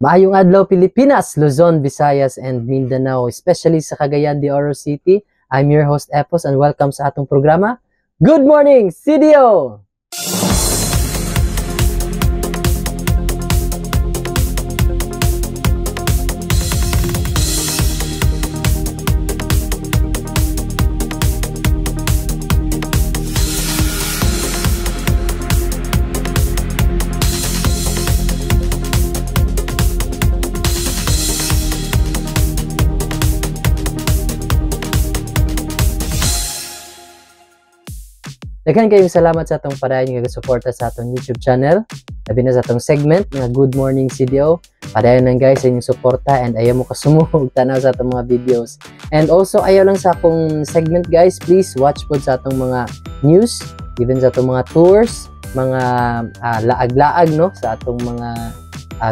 Maayong adlaw Pilipinas, Luzon, Visayas, and Mindanao, especially sa Cagayan de Oro City. I'm your host Epos and welcome sa atong programa, Good Morning CDO! Daghan kayong salamat sa atong padayon nga suporta sa atong YouTube channel. Labi na sa atong segment nga Good Morning CDO. Padayon lang guys sa inyong suporta and ayaw mo kasumug tanaw sa atong mga videos. And also ayaw lang sa akong segment guys, please watch po sa atong mga news, even sa atong mga tours, mga laag-laag no sa atong mga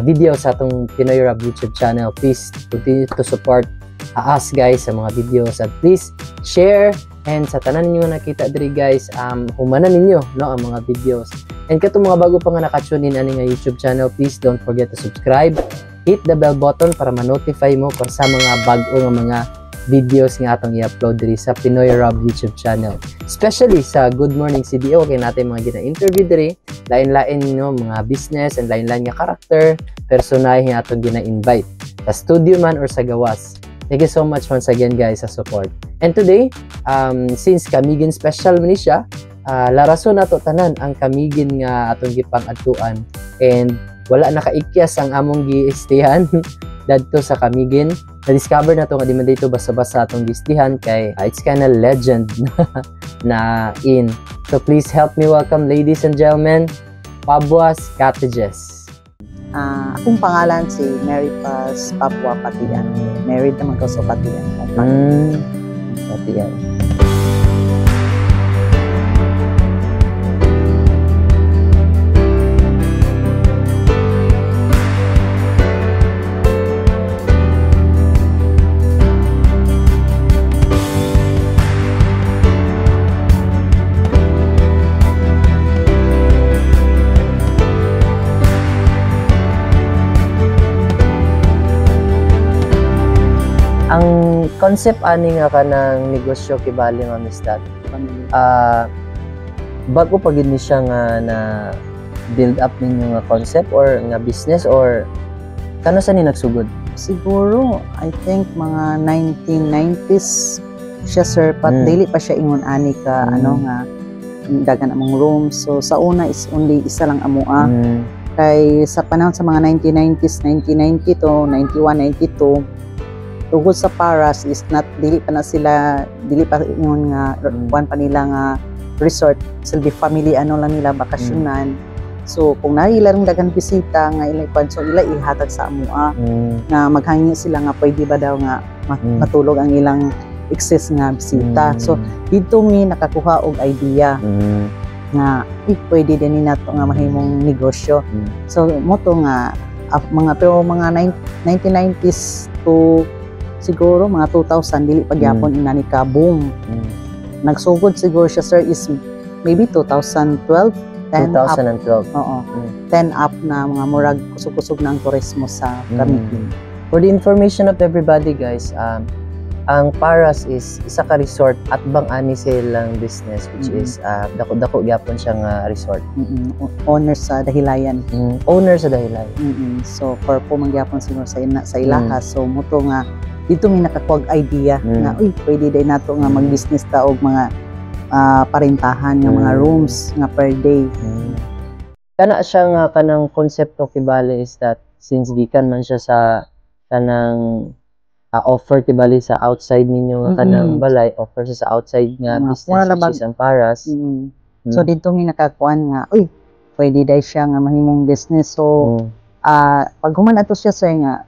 video sa atong Pinoy Rap YouTube channel. Please continue to support us guys sa mga videos at please share. And sa tanan ninyo nakita diri guys, humanan ninyo no ang mga videos. And katong mga bago pa nga naka-tune in ani nga YouTube channel, please don't forget to subscribe. Hit the bell button para ma-notify mo kung sa mga bago nga mga videos nga atong i-upload diri sa Pinoy Rob YouTube channel. Especially sa Good Morning CDO kay natin mga gina-interview diri, lain-lain no mga business and lain-lain nga karakter, personahe nga atong gina-invite. Sa studio man or sa gawas. Thank you so much once again guys sa support. And today, since Kamigin special man siya, larason nato tanan ang Kamigin nga atong gipang-adtuan and wala nakaikyas ang among giistihan dadto sa Kamigin. Na-discover na to nga di man dito basta-basta atong giistihan kay it's kinda legend na in. So please help me welcome ladies and gentlemen, Pabuas Cottages. Akong pangalan si Mary Paz Papua Patian. Married naman ko sa Patian. Patian. Ang concept ani nga kanang negosyo kibali nga amistad. Bago pa gid ni siya nga na build up ninyo nga concept or nga business or kano sa ni nagsugod? Siguro, I think mga 1990s siya sir, but dili pa siya ingon ani ka ano nga dagan among rooms. So sa una is only isa lang amua. Kay sa panahon sa mga 1990s, 1990 to 91, 92 tungkol sa Paras is not dili pa ingon nga kuan pa nila nga resort, silbi family ano lang nila bakasyonan. So kung nailang daghang bisita nga ila kuan so ila ihatag sa amua nga maghangi sila nga pwede ba daw nga matulog ang ilang excess nga bisita. So dito mi nakakuha og idea nga pwede din ni nato nga mahimong negosyo. So moto nga mga 1990s to siguro mga 2000 dili pagyapon inani ka boom. Nagsugod siguro siya sir is maybe 2012, 10 2012. Oo. 10 up na mga murag kusog-kusog ng turismo sa Kamigin. For the information of everybody guys, ang Paras is isa ka resort at bang ani silang business which is dako-dako gyapon siyang resort. Owner sa Dahilayan. Owner sa Dahilayan. So for po mangyapon siguro sa ilaha. So moto nga dito may nakakuwag idea na pwede din nato nga mag-business ta og mga parintahan nga mga rooms nga per day. Kana siya nga kanang konsepto kibali is that since gikan man siya sa kanang offer kibali sa outside ninyo nga kanang balay, offer siya sa outside nga business which is ang Paras. So dito may nakakuan nga pwede dai siya nga mahimong business. So pag human ato siya sir nga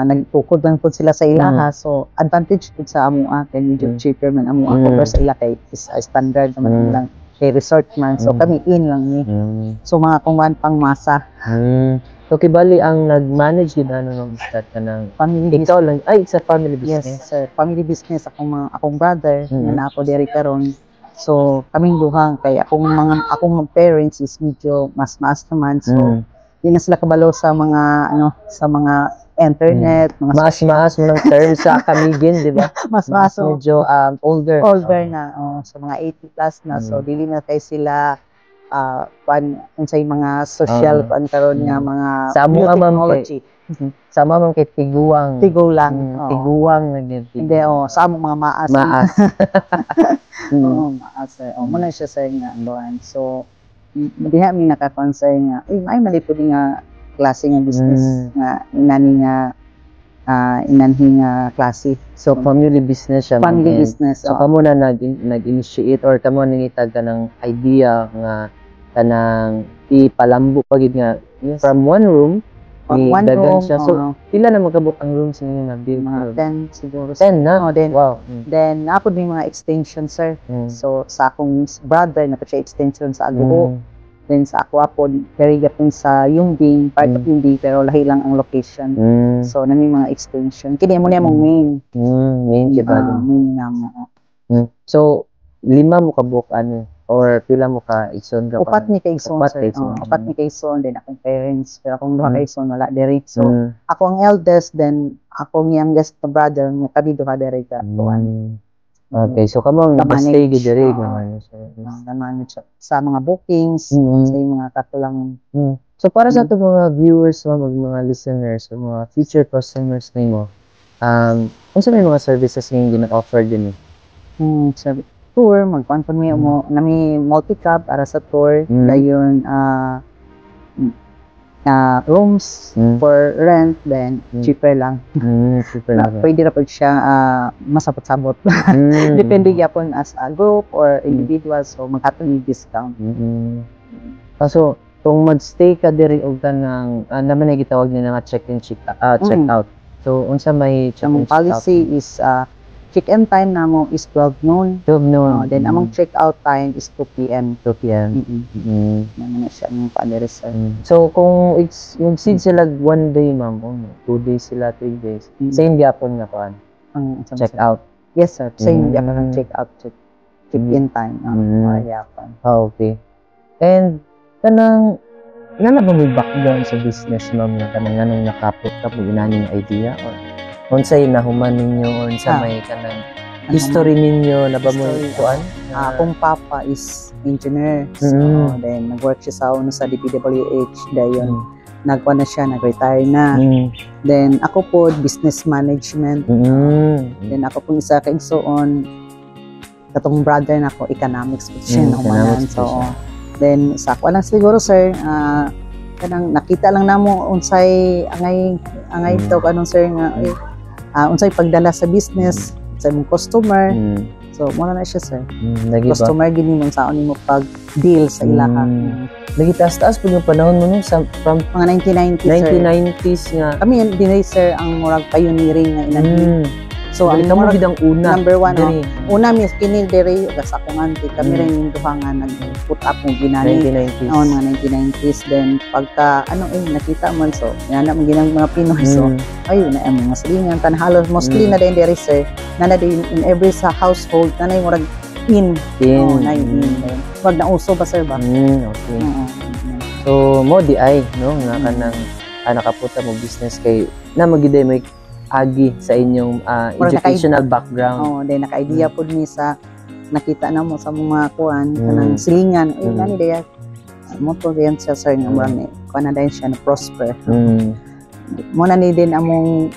nagtukod lang po sila sa ilaha. So advantage po sa amua kay medyo cheaper man amua compare sa ila kay is standard naman lang kay resort man. So kami in lang ni. So mga kungwan pang masa. So kibali ang nag-manage yun ano ng start ka ng ikaw lang sa family business. Yes sir, family business akong brother nga na ako diri karon. So kaming duha kay akong parents is medyo mas naman. So di na sila kabalo sa mga ano, sa mga internet, mga Maas mo ng term sa kamigin, di ba? mas Medyo older. na sa mga 80 plus na, so dili na kay sila unsay mga social karon nga mga Sa amo technology. Sa amo kay tiguang. Tigo lang. Tiguang Hindi, sa amo mga maas. Maas. Maas. Muna siya sa nga buwan. So, diha mi naka-concern nga, ay malipod nga klase nga business nga inanhi nga klase. So, family business siya. Family business. So, kamo na nag-initiate or kamo nangitag ka ng idea nga kanang ipalambo pagid nga from one room one room siya. So, pila na magkabot ang rooms ninyo na build? Mga 10 siguro. 10 na? Then, wow. Then, ako din mga extension, sir. So, sa akong brother, naka siya extension sa Aguho. Then, sa ako po, very gapin sa Yungding, part of Yungding, pero lahi lang ang location. So, nami mga extension. Kini mo niya mong main. Main, diba? Main nga. So, 5 mo kabuk, or pila mo ka igsoon ka? Upat ni Kaigson, sir. Upat ni Kaigson, then akong parents, pero akong duha Kaigson, wala diri. So, ako ang eldest, then akong youngest na brother, nga kami duha diri ka. Okay, so kamo ang stay gid diri naman sa mga bookings, sa mga katulang. So para sa ato mga viewers, mga listeners, mga future customers nimo, unsa may mga services nga gina-offer din tour, magkuan mo nami multi-cab para sa tour, dayon rooms for rent, then cheaper lang. Pwede ra pag siya masabot-sabot. Depende gyapon as a group or individual, so magkatong discount. So kung mag-stay ka diri og tanang naman ay gitawag nila nga check-in check out. So unsa may check-in policy is check-in time namo is 12 noon. 12 noon. Then among check-out time is 2 p.m. 2 p.m. Naman na siya ng pa-reserve. So kung yung seed sila 1 day, ma'am, 2 days sila, 3 days, same gyapon nga kuan. Check-out. Yes, sir. Same gyapon ang check-out, check-in time. Gyapon. Okay. And kanang ba may background sa business, ma'am, nga kanang nganong nakapot ka mo inaning idea or unsay nahuman ninyo or unsa may kanang history ninyo na ba mo kuan? Akong papa is engineer. So then nag-work siya sa DPWH, dayon nagkuan na siya, nag-retire na. Then ako po business management. Then ako po isa ka igsoon katong brother nako economics po siya nahumanan. So then sa ako lang siguro, sir, kanang nakita lang namo unsay angay daw kanong sir nga unsay pagdala sa business sa imong customer. So mo na siya, sir. Customer gini mong saon nimo pag deal sa ilaha. Nagitaas-taas pud yung panahon mo no from mga 1990s nga. Kami dinay, sir, ang murag pioneering nga inanhi. So ang mo gidang una. Number 1 una mi kinil diri sa akong auntie, kami rin yung duha nga nag-put up mo ginani 1990s. Mga 1990s. Then pagka nakita man, so yan na ginang mga Pinoy, so ayun na ang mga silingan tan halos mostly na din diri, sir, na din in every sa household na murag in wag na uso ba, sir, ba? Okay. So mo di ay no nga kanang nakaputa mo business kay na magiday may agi sa inyong educational background. Then naka-idea po ni sa nakita na mo sa mga kuan kanang silingan, nani daya mo to yan siya, sir, nga marami kuan na din siya na prosper. Mo na ni din among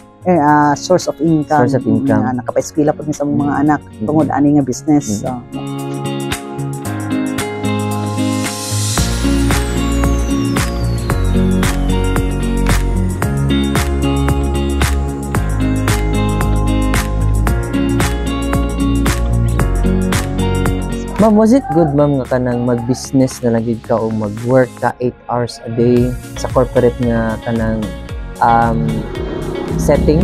source of income. Nakapa-eskwela po ni sa mga anak tungod ani nga business. Ma'am, was it good, ma'am, nga kanang mag-business na lagid ka o mag-work ka 8 hours a day sa corporate nga kanang setting?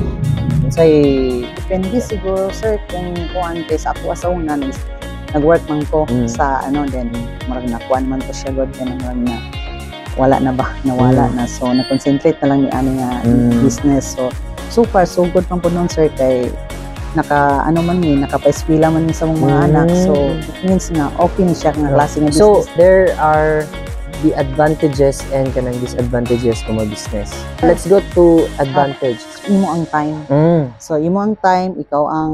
Say depende siguro, sir, kung kuan kay sa ako sa una nag-work man ko sa then marag na kuan man to siya god kanang na wala na ba nawala na, so na-concentrate na lang ni ani nga business. So far so good man po noon, sir, kay nakapa-eskwela man sa mga anak. So it means nga okay ni siya nga klase nga business. So there are the advantages and kanang disadvantages kung mag-business. Let's go to advantage. Imo ang time. So imo ang time, ikaw ang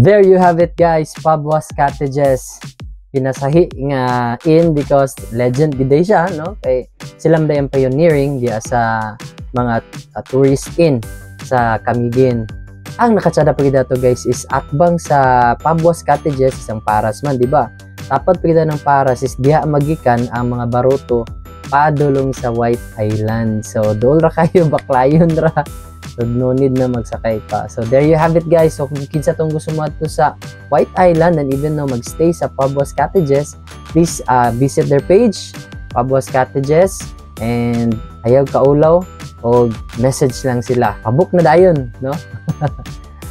There you have it guys, Pabwas Cottages. Pinasahi nga in because legend giday siya, no? Kay sila man yung pioneering diya sa mga tourist in sa Camiguin. Ang nakatsada pa dato guys is akbang sa Pabwas Cottages isang paras man, di ba? Tapat pa ng paras is diha magikan ang mga baruto padulong sa White Island. So dool ra kayo baklayon ra. So, no need na magsakay pa. So, there you have it guys. So, kung kinsa tong gusto mo ato sa White Island and even though magstay sa Pabwas Cottages, please visit their page, Pabwas Cottages, and ayaw kaulaw o message lang sila. Pabook na dayon, no?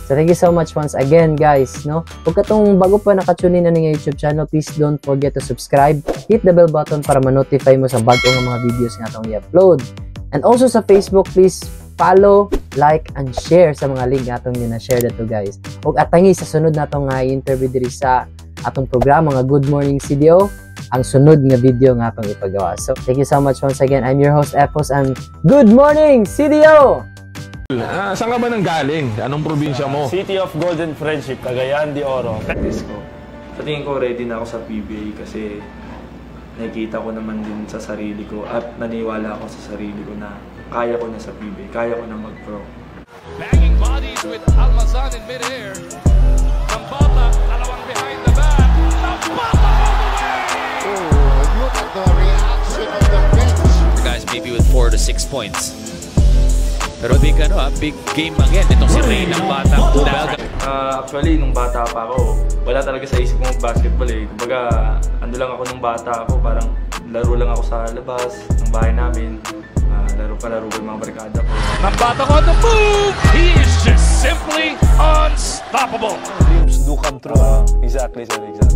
So, thank you so much once again guys, no? Kung katong bago pa nakatune in na ng YouTube channel, please don't forget to subscribe. Hit the bell button para ma-notify mo sa bagong mga videos nga itong i-upload. And also sa Facebook, please follow, like, and share sa mga link atong yun na share dito guys. Ug atangi sa sunod natong nga interview diri sa atong programa nga Good Morning CDO, ang sunod nga video nga atong ipagawa. So, thank you so much once again. I'm your host Epos and Good Morning CDO! Saan ka ba nang galing? Anong probinsya mo? City of Golden Friendship, Cagayan de Oro. Practice ko. Sa tingin ko, ready na ako sa PBA kasi nakikita ko naman din sa sarili ko at naniwala ako sa sarili ko na kaya ko na sa PBA, kaya ko na mag-pro. Banging bodies with Almazan in mid-air. Zambata, dalawang behind the back. Zambata all the way! Oh, look at the reaction of the bench. The guys maybe with 4 to 6 points. Pero big big game again itong si Ray ng bata. Actually, nung bata pa ako, wala talaga sa isip ko basketball eh. Kumbaga, ando lang ako nung bata ako, parang laro lang ako sa labas ng bahay namin. Laro ko yung mga barkada ko. Ng bata ko on the move! He is just simply unstoppable! Dreams do come true. Exactly, sir. Exactly.